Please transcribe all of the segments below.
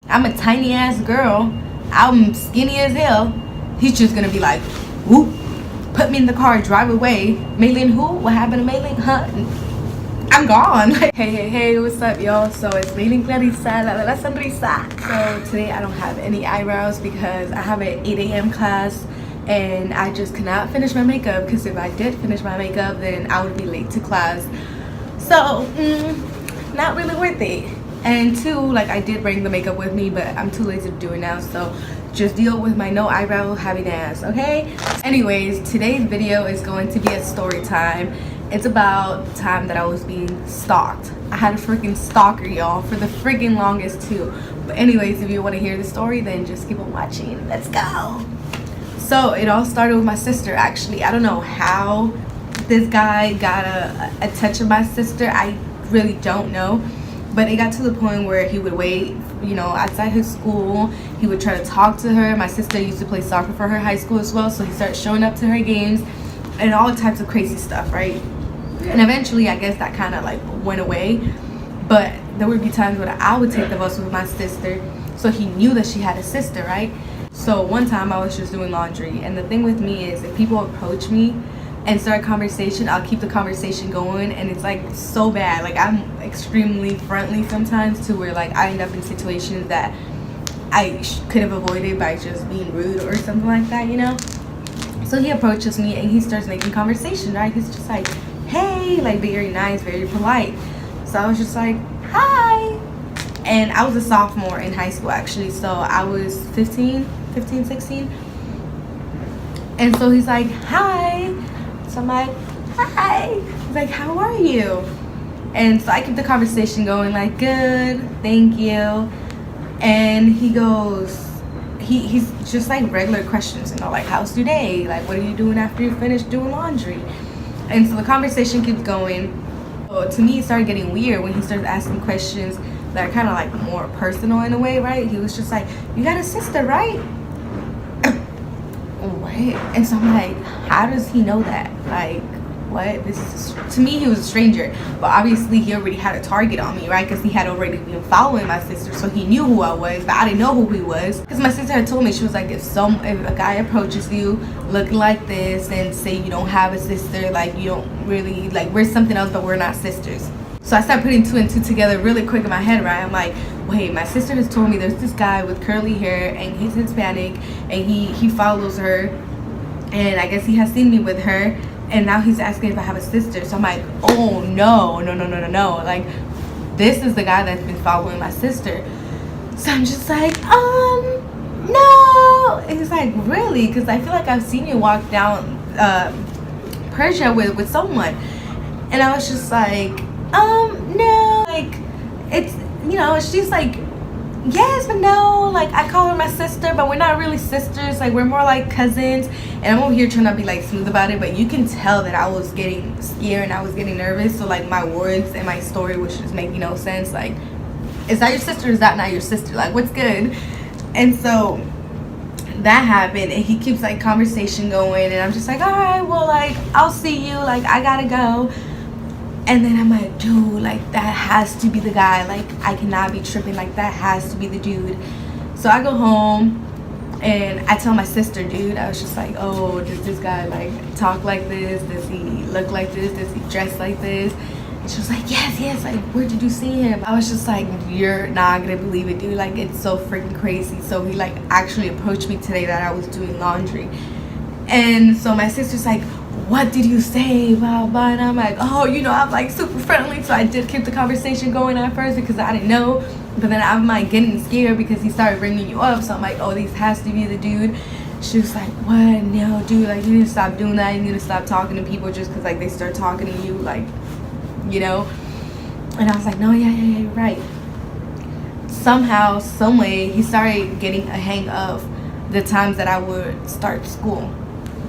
I'm a tiny ass girl. I'm skinny as hell. He's just gonna be like, whoop, put me in the car, drive away. Meylin who? What happened to Meylin? Huh? I'm gone. Hey, what's up, y'all? So it's Meylin, Clarissa, la sonrisa. So today I don't have any eyebrows because I have an 8 a.m. class and I just cannot finish my makeup, because if I did finish my makeup then I would be late to class. So not really worth it. And two, like, I did bring the makeup with me, but I'm too lazy to do it now, so just deal with my no eyebrow having ass, okay? Anyways, today's video is going to be a story time. It's about the time that I was being stalked. I had a freaking stalker, y'all, for the freaking longest too. But anyways, if you want to hear the story, then just keep on watching. Let's go. So it all started with my sister, actually. I don't know how this guy got a touch of my sister. I really don't know. But it got to the point where he would wait, you know, outside his school. He would try to talk to her. My sister used to play soccer for her high school as well, so he started showing up to her games and all types of crazy stuff, right? And eventually, I guess that kind of like went away. But there would be times when I would take the bus with my sister, so he knew that she had a sister, right? So one time I was just doing laundry, and the thing with me is if people approach me and start a conversation, I'll keep the conversation going, and it's like so bad. Like, I'm extremely friendly sometimes, to where like I end up in situations that I could have avoided by just being rude or something like that, you know? So he approaches me and he starts making conversation, right? He's just like, hey, like very nice, very polite. So I was just like, hi. And I was a sophomore in high school, actually, so I was 15, 16. And so he's like, hi. So I'm like, hi. He's like, how are you? And so I keep the conversation going, like, good, thank you. And he goes, he's just like regular questions, you know, like, how's your day? Like, what are you doing after you finish doing laundry? And so the conversation keeps going. So to me, it started getting weird when he started asking questions that are kind of like more personal in a way, right? He was just like, you got a sister, right? What? And so I'm like, how does he know that? Like, what? This is, to me, he was a stranger, but obviously he already had a target on me, right? Because he had already been following my sister, so he knew who I was, but I didn't know who he was. Because my sister had told me, she was like, if a guy approaches you looking like this and say you don't have a sister, like, you don't really, like, we're something else, but we're not sisters. So I started putting two and two together really quick in my head, right? I'm like, wait, my sister has told me there's this guy with curly hair and he's Hispanic and he follows her, and I guess he has seen me with her, and now he's asking if I have a sister. So I'm like, oh no. Like, this is the guy that's been following my sister. So I'm just like, no. And he's like, really? Because I feel like I've seen you walk down Persia with someone. And I was just like, no. Like, it's, you know, she's like, yes, but no. Like, I call her my sister, but we're not really sisters. Like, we're more like cousins. And I'm over here trying to be like smooth about it, but you can tell that I was getting scared and I was getting nervous. So like my words and my story was just making no sense. Like, is that your sister or is that not your sister? Like, what's good? And so that happened, and he keeps like conversation going, and I'm just like, all right, well, like, I'll see you, like, I gotta go. And then I'm like, dude, like, that has to be the guy. Like, I cannot be tripping. Like, that has to be the dude. So I go home and I tell my sister, dude, I was just like, oh, does this guy like talk like this? Does he look like this? Does he dress like this? And she was like, yes, like, where did you see him? I was just like, you're not gonna believe it, dude. Like, it's so freaking crazy. So he like actually approached me today that I was doing laundry. And so my sister's like, what did you say, blah blah? And I'm like, oh, you know, I'm like super friendly, so I did keep the conversation going at first because I didn't know. But then I'm like getting scared because he started bringing you up, so I'm like, oh, this has to be the dude. She was like, what? No, dude, like, you need to stop doing that. You need to stop talking to people just because like they start talking to you, like, you know. And I was like, no, yeah, you're right. Somehow, some way, he started getting a hang of the times that I would start school.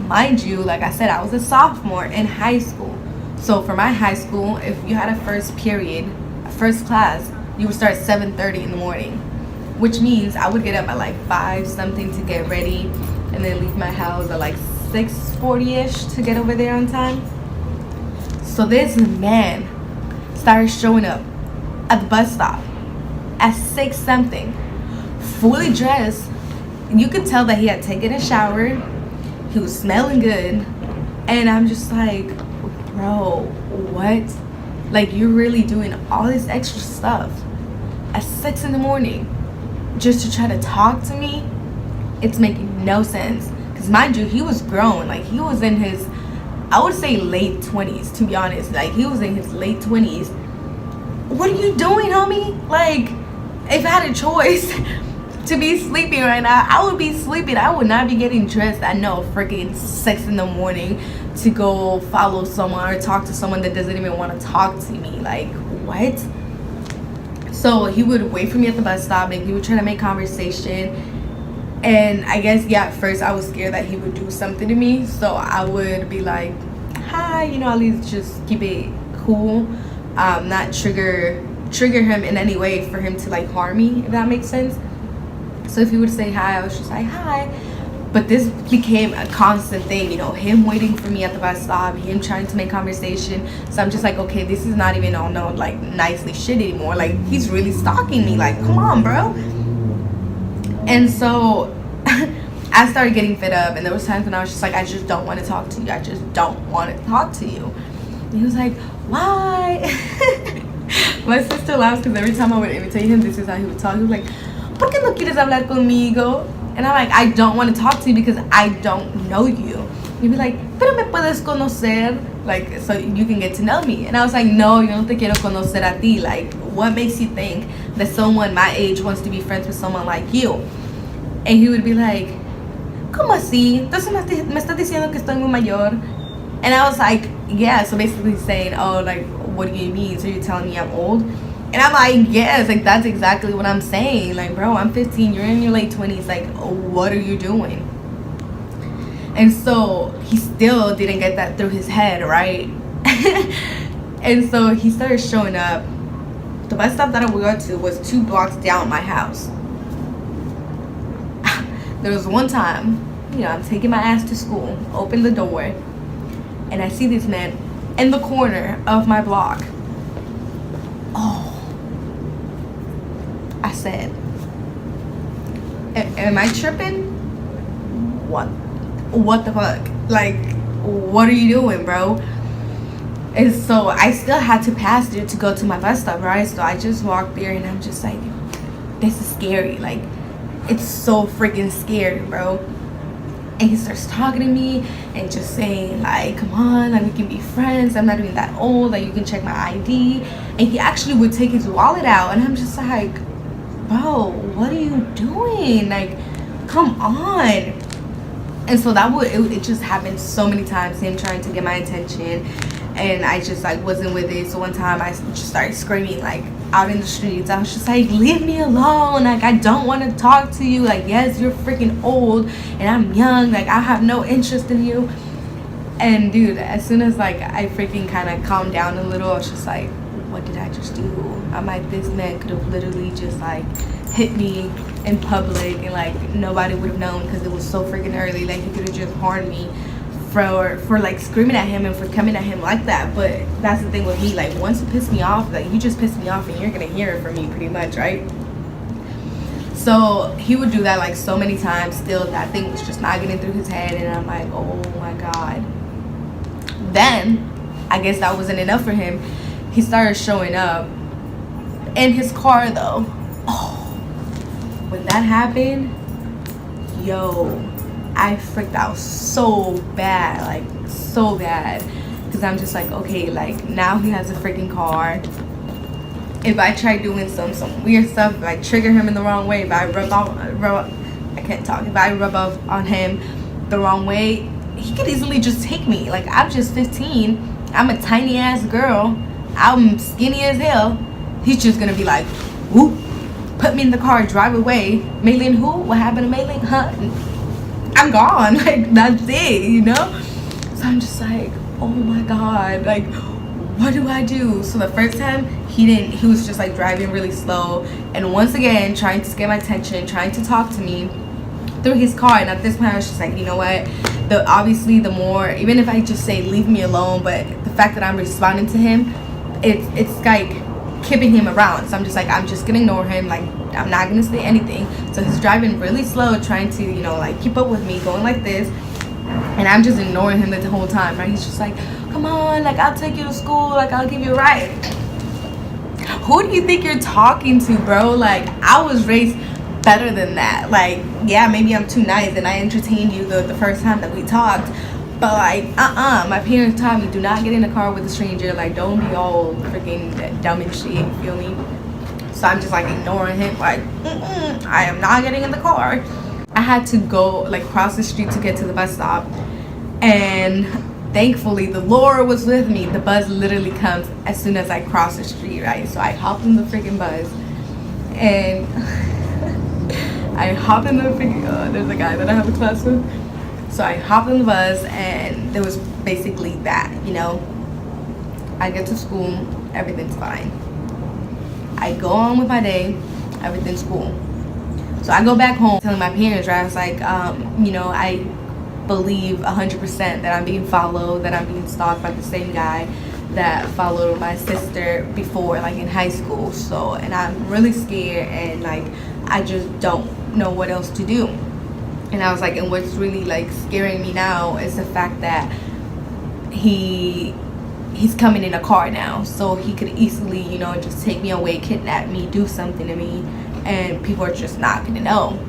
Mind you, like I said, I was a sophomore in high school. So for my high school, if you had a first period, a first class, you would start at 7:30 in the morning, which means I would get up at like 5 something to get ready, and then leave my house at like 6:40ish to get over there on time. So this man started showing up at the bus stop at 6 something fully dressed. You could tell that he had taken a shower. He was smelling good. And I'm just like, bro, what? Like, you're really doing all this extra stuff at 6 in the morning just to try to talk to me? It's making no sense. Because mind you, he was grown. Like, he was in his, I would say, late 20s, to be honest. Like, he was in his late 20s. What are you doing, homie? Like, if I had a choice to be sleeping right now, I would be sleeping. I would not be getting dressed at no freaking 6 in the morning to go follow someone or talk to someone that doesn't even want to talk to me. Like, what? So he would wait for me at the bus stop and he would try to make conversation. And I guess, yeah, at first I was scared that he would do something to me. So I would be like, hi, you know, at least just keep it cool. Not trigger him in any way for him to like harm me, if that makes sense. So if he would say hi, I was just like, hi. But this became a constant thing, you know, him waiting for me at the bus stop, him trying to make conversation. So I'm just like, okay, this is not even all no like nicely shit anymore. Like, he's really stalking me. Like, come on, bro. And so I started getting fed up, and there was times when I was just like, I just don't want to talk to you. I just don't want to talk to you. And he was like, why? My sister laughs because every time I would imitate him, this is how he would talk. He was like, ¿por qué no quieres hablar conmigo? And I'm like, I don't want to talk to you because I don't know you. He'd be like, pero me puedes conocer, like, so you can get to know me. And I was like, no, yo no te quiero conocer a ti. Like, what makes you think that someone my age wants to be friends with someone like you? And he would be like, ¿cómo así? Entonces me estás diciendo que estoy muy mayor? And I was like, yeah. So basically saying, oh, like, what do you mean? So you're telling me I'm old? And I'm like, yes, like, that's exactly what I'm saying. Like, bro, I'm 15, you're in your late 20s. Like, what are you doing? And so he still didn't get that through his head, right? And so he started showing up. The bus stop that I would go to was 2 blocks down my house. There was one time, you know, I'm taking my ass to school, open the door, and I see this man in the corner of my block. Oh. I said, am I tripping? What the fuck? Like, what are you doing, bro? And so I still had to pass there to go to my bus stop, right? So I just walked there and I'm just like, this is scary. Like, it's so freaking scary, bro. And he starts talking to me and just saying, like, come on, like, we can be friends. I'm not even that old. Like, you can check my ID. And he actually would take his wallet out. And I'm just like, bro, what are you doing? Like, come on. And so that would, it just happened so many times, him trying to get my attention. And I just, like, wasn't with it. So one time I just started screaming, like, out in the streets. I was just like, leave me alone. Like, I don't want to talk to you. Like, yes, you're freaking old and I'm young. Like, I have no interest in you. And dude, as soon as, like, I freaking kind of calmed down a little, I was just like, what did I just do? I'm like, this man could have literally just, like, hit me in public and, like, nobody would have known because it was so freaking early. Like, he could have just harmed me for like screaming at him and for coming at him like that. But that's the thing with me, like, once you piss me off, like, you just piss me off and you're gonna hear it from me pretty much, right? So he would do that, like, so many times. Still, that thing was just not getting through his head, and I'm like, oh my god. Then I guess that wasn't enough for him. He started showing up in his car, though. Oh, when that happened, yo, I freaked out so bad, like, so bad. Because I'm just like, okay, like, now he has a freaking car. If I try doing some weird stuff, like, trigger him in the wrong way, if I rub off on him the wrong way, he could easily just take me. Like, I'm just 15. I'm a tiny ass girl. I'm skinny as hell. He's just gonna be like, whoop, put me in the car, drive away. Meylin who? What happened to Meylin? Huh? I'm gone. Like, that's it, you know? So I'm just like, oh my god, like, what do I do? So the first time, he was just, like, driving really slow, and once again trying to get my attention, trying to talk to me through his car. And at this point I was just like, you know what, obviously the more, even if I just say leave me alone, but the fact that I'm responding to him, it's like keeping him around. So I'm just like, I'm just gonna ignore him, like I'm not gonna say anything. So he's driving really slow, trying to, you know, like keep up with me, going like this, and I'm just ignoring him the whole time, right? He's just like, come on, like I'll take you to school, like I'll give you a ride. Who do you think you're talking to, bro? Like, I was raised better than that. Like, yeah, maybe I'm too nice and I entertained you the first time that we talked, but like, my parents taught me, do not get in a car with a stranger. Like, don't be all freaking dumb and shit, you feel me? So I'm just like ignoring him, like, I am not getting in the car. I had to go, like, cross the street to get to the bus stop, and thankfully the Lord was with me. The bus literally comes as soon as I cross the street, right? So I hop in the freaking bus, and I hop in the freaking, there's a guy that I have a class with. So I hop in the bus, and there was basically that, you know. I get to school, everything's fine. I go on with my day, everything's cool. So I go back home telling my parents, right? I was like, you know, I believe 100% that I'm being followed, that I'm being stalked by the same guy that followed my sister before, like in high school. So, and I'm really scared, and like I just don't know what else to do. And I was like, and what's really like scaring me now is the fact that he's coming in a car now, so he could easily, you know, just take me away, kidnap me, do something to me, and people are just not gonna know.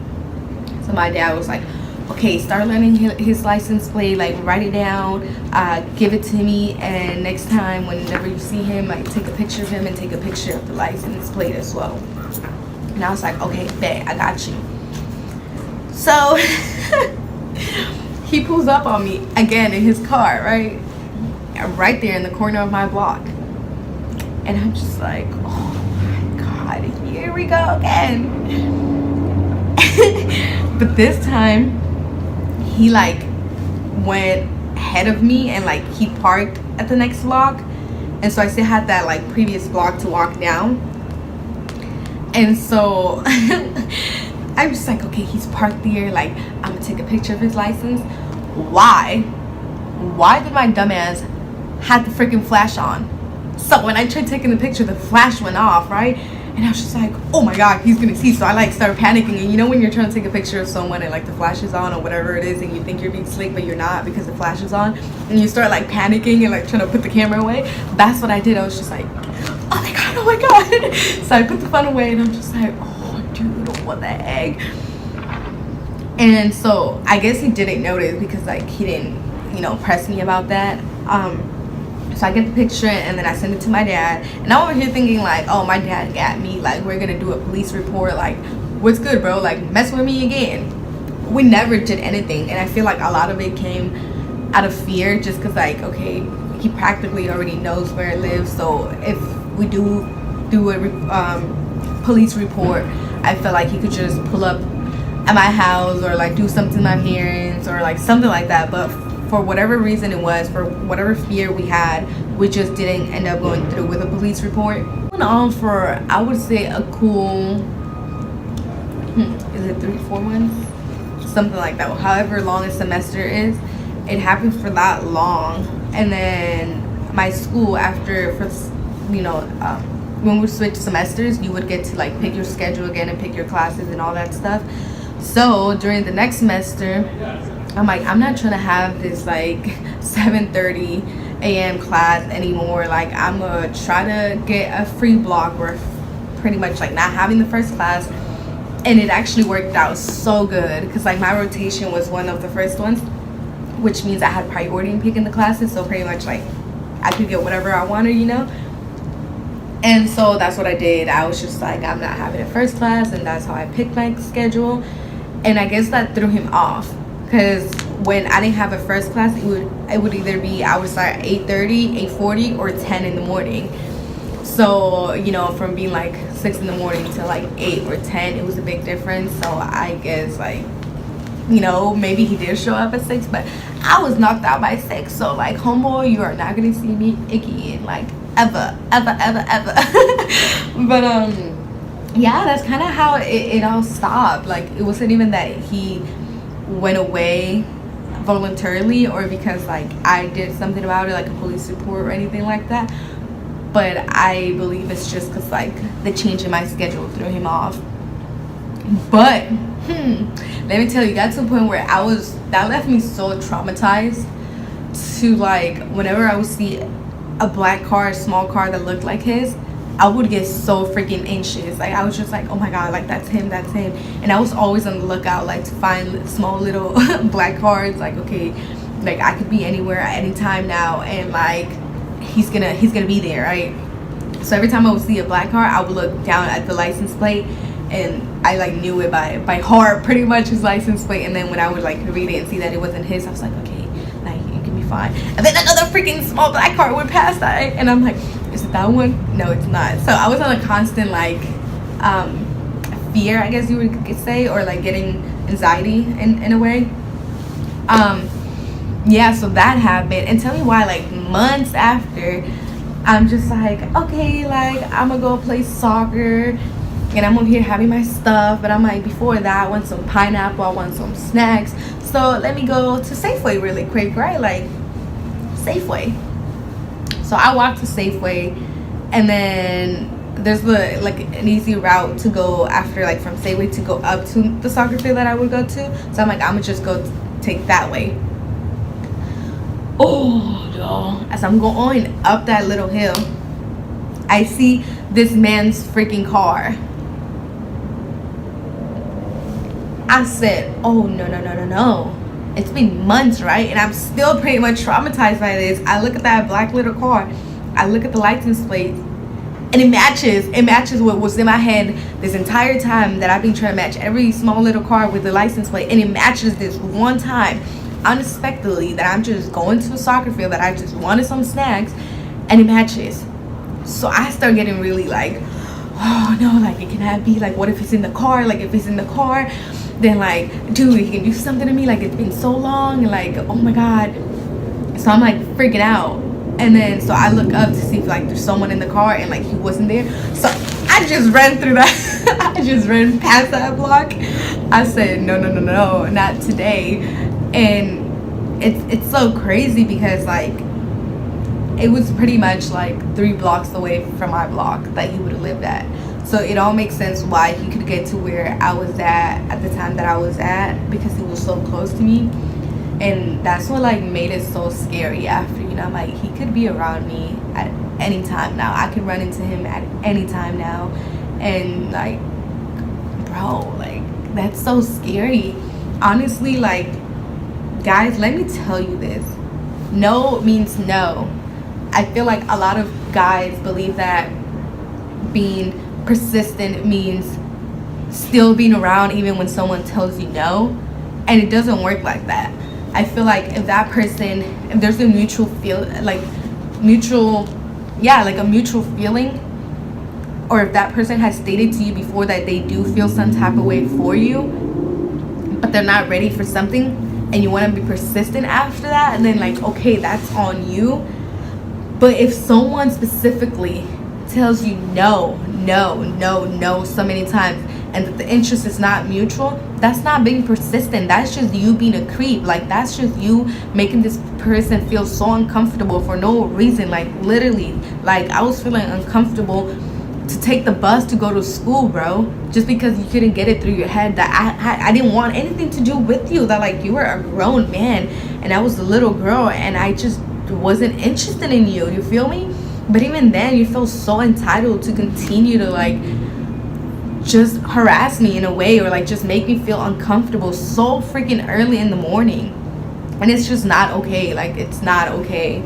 So my dad was like, okay, start learning his license plate, like write it down, give it to me, and next time whenever you see him, like take a picture of him and take a picture of the license plate as well. And I was like, okay, bet, I got you. So he pulls up on me again in his car, right there in the corner of my block, and I'm just like, oh my god, here we go again. But this time he like went ahead of me, and like he parked at the next block, and so I still had that like previous block to walk down. And so I'm just like, okay, he's parked there, like I'm gonna take a picture of his license. Why did my dumbass had the freaking flash on? So when I tried taking the picture, the flash went off, right? And I was just like, oh my god, he's gonna see. So I like started panicking. And you know when you're trying to take a picture of someone and like the flash is on or whatever it is, and you think you're being slick but you're not because the flash is on, and you start like panicking and like trying to put the camera away? That's what I did. I was just like, oh my god, oh my god. So I put the phone away, and I'm just like, oh dude, what the heck? And so I guess he didn't notice because like he didn't, you know, press me about that. So I get the picture, and then I send it to my dad, and I'm over here thinking like, oh, my dad got me, like we're gonna do a police report, like what's good, bro, like mess with me again. We never did anything, and I feel like a lot of it came out of fear, just because like, okay, he practically already knows where I live, so if we do a police report, I feel like he could just pull up at my house or like do something to my parents or like something like that. But for whatever reason it was, for whatever fear we had, we just didn't end up going through with a police report. Went on for, I would say, a cool, is it 3-4 months? Something like that. However long a semester is, it happened for that long. And then my school, after, for, you know, when we switched semesters, you would get to like pick your schedule again and pick your classes and all that stuff. So during the next semester, I'm like, I'm not trying to have this like 7:30 a.m. class anymore. Like I'm gonna try to get a free block, or pretty much like not having the first class. And it actually worked out so good because like my rotation was one of the first ones, which means I had priority in picking the classes. So pretty much like I could get whatever I wanted, you know. And so that's what I did. I was just like, I'm not having a first class, and that's how I picked my schedule. And I guess that threw him off, because when I didn't have a first class, it would either be, I would start at 8:30, 8:40, or 10 in the morning. So, you know, from being like 6 in the morning to like 8 or 10, it was a big difference. So I guess like, you know, maybe he did show up at 6, but I was knocked out by 6. So like, homeboy, you are not gonna see me again, like ever. But yeah, that's kind of how it all stopped. Like it wasn't even that he went away voluntarily or because like I did something about it, like a police report or anything like that. but I believe it's just because like the change in my schedule threw him off. But let me tell you, got to a point where that left me so traumatized to like whenever I would see a black car, a small car that looked like his, I would get so freaking anxious. Like I was just like, oh my god, like that's him. And I was always on the lookout like to find small little black cars, like okay, like I could be anywhere at any time now, and like he's gonna be there, right? So every time I would see a black car, I would look down at the license plate, and I like knew it by heart pretty much, his license plate. And then when I would like read it and see that it wasn't his, I was like, okay, like you can be fine. And then another freaking small black car went past that, and I'm like, is it that one? No, it's not. So I was on a constant like fear, I guess you would say, or like getting anxiety in a way. Yeah, so that happened. And tell me why, like months after, I'm just like, okay, like I'm gonna go play soccer and I'm over here having my stuff. But I'm like, before that, I want some pineapple, I want some snacks, so let me go to Safeway really quick, right? Like Safeway. So I walked to Safeway, and then there's like an easy route to go after, like from Safeway to go up to the soccer field that I would go to. So I'm like, I'm gonna just go take that way. Oh no, as I'm going up that little hill, I see this man's freaking car. I said, oh no. It's been months, right? And I'm still pretty much traumatized by this. I look at that black little car, I look at the license plate, and it matches what was in my head this entire time that I've been trying to match every small little car with the license plate. And it matches this one time unexpectedly that I'm just going to a soccer field, that I just wanted some snacks, and it matches. So I start getting really like, oh no, like it cannot be. Like what if it's in the car? Like if it's in the car, then like dude, he can do something to me. Like it's been so long, and like oh my god. So I'm like freaking out. And then so I look up to see if like there's someone in the car, and like he wasn't there. So I just ran through that. I just ran past that block. I said no, not today. And it's so crazy because like it was pretty much like 3 blocks away from my block that he would have lived at. So it all makes sense why he could get to where I was at the time that I was at, because he was so close to me. And that's what like made it so scary after, you know, I'm like, he could be around me at any time now. I could run into him at any time now. And like, bro, like that's so scary. Honestly, like, guys, let me tell you this. No means no. I feel like a lot of guys believe that being persistent means still being around even when someone tells you no. And it doesn't work like that. I feel like if that person, if there's a mutual feeling, or if that person has stated to you before that they do feel some type of way for you, but they're not ready for something, and you want to be persistent after that, and then like, okay, that's on you. But if someone specifically tells you no so many times, and that the interest is not mutual, that's not being persistent. That's just you being a creep. Like that's just you making this person feel so uncomfortable for no reason. Like literally, like I was feeling uncomfortable to take the bus to go to school, bro, just because you couldn't get it through your head that I didn't want anything to do with you, that like you were a grown man and I was a little girl, and I just wasn't interested in you. You feel me? But even then, you feel so entitled to continue to like just harass me in a way, or like just make me feel uncomfortable so freaking early in the morning. And it's just not okay. Like it's not okay.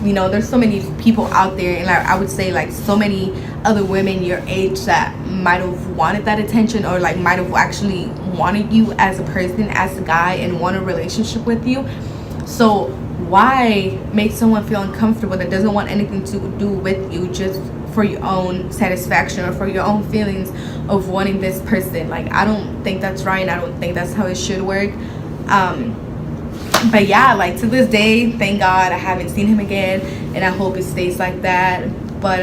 You know, there's so many people out there, and I would say like so many other women your age that might have wanted that attention, or like might have actually wanted you as a person, as a guy, and want a relationship with you. So why make someone feel uncomfortable that doesn't want anything to do with you just for your own satisfaction or for your own feelings of wanting this person? Like I don't think that's right. I don't think that's how it should work. But yeah, like to this day, thank God I haven't seen him again, and I hope it stays like that. But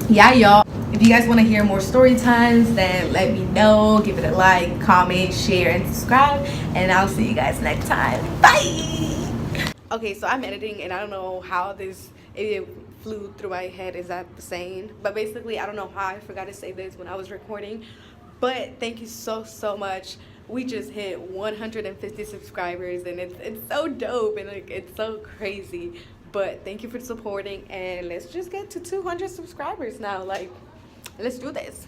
yeah, y'all, if you guys want to hear more story times, then let me know. Give it a like, comment, share, and subscribe, and I'll see you guys next time. Bye. Okay, so I'm editing, and I don't know how it flew through my head is that the saying, but basically I don't know how I forgot to say this when I was recording. But thank you so much. We just hit 150 subscribers, and it's so dope, and like it's so crazy. But thank you for supporting, and let's just get to 200 subscribers now. Like, let's do this.